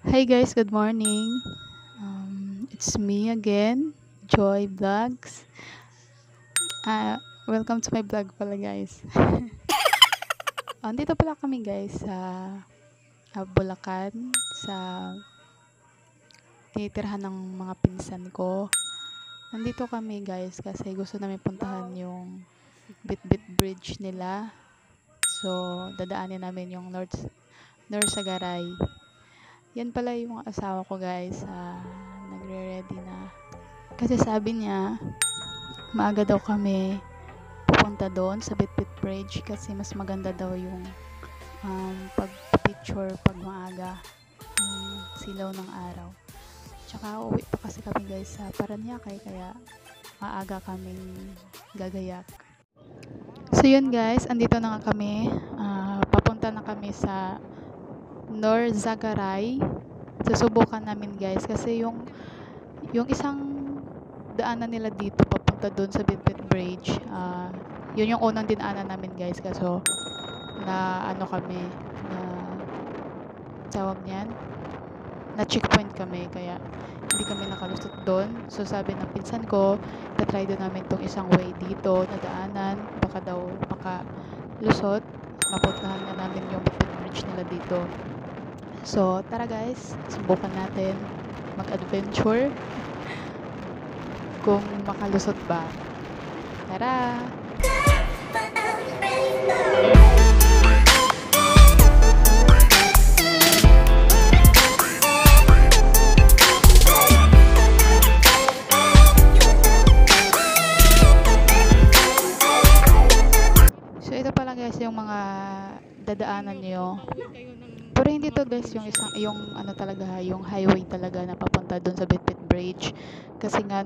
Hi guys, good morning. It's me again, Joy Vlogs. Welcome to my vlog pala guys. Andito pala kami guys sa Bulacan, sa tinitirhan ng mga pinsan ko. Nandito kami guys kasi gusto namin puntahan yung Bitbit Bridge nila. So, dadaanin namin yung Norsagaray. Yan pala yung asawa ko guys, nagre-ready na. Kasi sabi niya, maaga daw kami pupunta doon sa Bitbit Bridge kasi mas maganda daw yung pag-picture pag maaga, yung silaw ng araw. Tsaka uwi pa kasi kami guys sa Paranaque kaya maaga kaming gagayak. So yun guys, andito na nga kami. Papunta na kami sa Norzagaray. Susubukan namin guys kasi yung isang daanan nila dito papunta doon sa Bitbit Bridge, yun yung unang dinaanan namin guys kaso na ano kami na tawag niyan, na checkpoint kami kaya hindi kami nakalusot doon. So sabi ng pinsan ko, tatry doon namin tong isang way dito na daanan, baka daw makalusot, mapuntahan na namin yung Bitbit Bridge nila dito. So tara guys, subukan natin mag-adventure kung makalusot ba. Tara! So ito pala guys yung mga dadaanan nyo. Pero hindi to guys yung ano talaga, yung highway talaga na papunta doon sa Bitbit Bridge. Kasi nga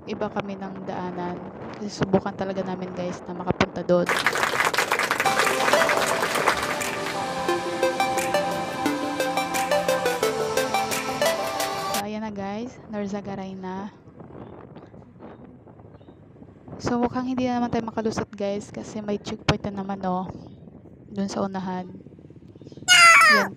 iba kami ng daanan. Kasi subukan talaga namin guys na makapunta doon. So ayan na guys, Norzagaray na. So mukhang hindi na naman tayo makalusot guys kasi may checkpoint na naman doon sa unahan. Yan,